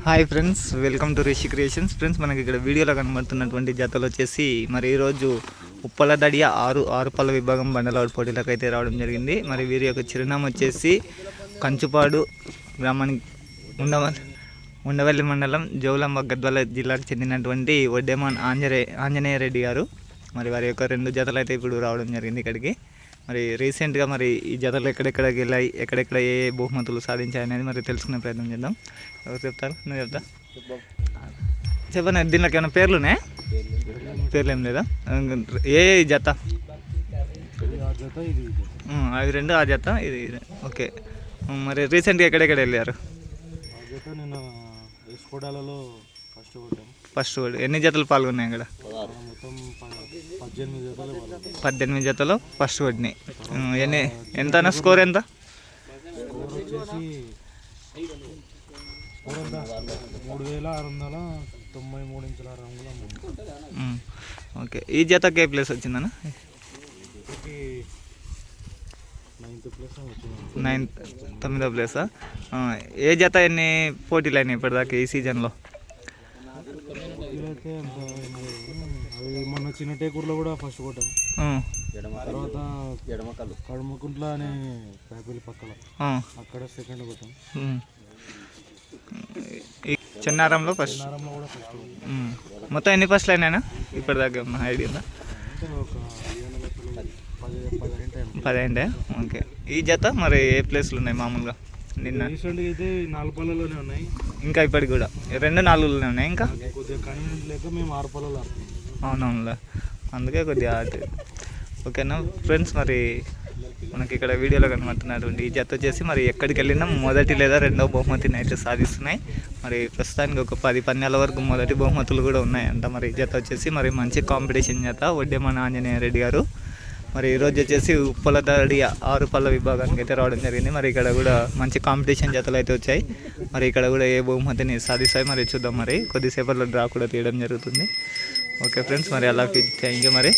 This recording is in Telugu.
Hi friends, welcome to Rishi creations. Friends, మనకి ఇక్కడ వీడియోలో కనబడుతున్నటువంటి జతలు వచ్చేసి మరి ఈరోజు ఉప్పల దడియ ఆరు పళ్ళ విభాగం బండలవాడి పోటీలకు అయితే రావడం జరిగింది. మరి వీరి యొక్క చిరునామా వచ్చేసి కంచుపాడు గ్రామానికి ఉండవల్లి మండలం జోగులాంబ గద్వాల జిల్లాకు చెందినటువంటి వడ్డేమాన్ ఆంజనేయ రెడ్డి గారు. మరి వారి యొక్క 2 జతలు అయితే ఇప్పుడు రావడం జరిగింది ఇక్కడికి. మరి రీసెంట్గా మరి ఈ జతలు ఎక్కడెక్కడికి వెళ్ళాయి, ఎక్కడెక్కడ ఏ బహుమతులు సాధించాయి అనేది మరి తెలుసుకునే ప్రయత్నం చేద్దాం. ఎవరు చెప్తారు? నువ్వు చెప్తా చెప్పండి. దీనిలోకి ఏమైనా పేర్లునే? పేర్లు ఏం లేదా? ఏ జత? అవి 2 ఆ జత ఇది. ఓకే, మరి రీసెంట్గా ఎక్కడెక్కడ వెళ్ళారు? ఫస్ట్ ఎన్ని జతలు పాల్గొన్నాయి అక్కడ? 18 జతలు ఫస్ట్ పడినాయి. ఎంత స్కోర్? ఎంత? ఓకే, ఈ జతకి ఏ ప్లేస్ వచ్చిందన్న? 9వ ప్లేసా? ఏ జత ఎన్ని పోటీలు అయినాయి ఇప్పటిదాకా ఈ సీజన్లో? మొన్న చిన్న టేకూరులో కూడా ఫస్ట్ కొట్టాం. తర్వాత కడమకుంట్ల అనే పేపల్లి పక్కన అక్కడ సెకండ్ కొట్టాం. చెన్నారంలో ఫస్ట్. మొత్తం ఎన్ని ఫస్ట్లు అయినా ఇప్పటిదాకా ఉన్న ఐడియా ఉందా? 10 ఓకే, ఈ జత మరి ఏ ప్లేస్లు ఉన్నాయి మామూలుగా? నిన్న రీసెంట్గా అయితే 4 పళ్ళలోనే ఉన్నాయి. ఇంకా ఇప్పటికి కూడా 2 4లోనే ఉన్నాయి. ఇంకా కొద్దిగా కన్వీనియంట్ లేక మేము 6 పళ్ళలో ఆడుతున్నాం. అవునవునులే, అందుకే కొద్దిగా ఓకేనా ఫ్రెండ్స్. మరి మనకి ఇక్కడ వీడియోలో కనబడుతున్నటువంటి ఈ జత వచ్చేసి మరి ఎక్కడికి వెళ్ళినా మొదటి లేదా 2వ బహుమతిని అయితే సాధిస్తున్నాయి. మరి ప్రస్తుతానికి ఒక 10 పందాల వరకు మొదటి బహుమతులు కూడా ఉన్నాయంట. మరి ఈ జత వచ్చేసి మరి మంచి కాంపిటీషన్ జత వడ్డేమాన్ ఆంజనేయ రెడ్డి గారు. మరి ఈరోజు వచ్చేసి ఉప్పల దడి 6 పళ్ళ విభాగానికి అయితే రావడం జరిగింది. మరి ఇక్కడ కూడా మంచి కాంపిటీషన్ జతలు అయితే వచ్చాయి. మరి ఇక్కడ కూడా ఏ బహుమతిని సాధిస్తాయి మరి చూద్దాం. మరి కొద్దిసేపట్లో డ్రా కూడా తీయడం జరుగుతుంది. ఓకే ఫ్రెండ్స్, మరి అలా థ్యాంక్ యూ. మరి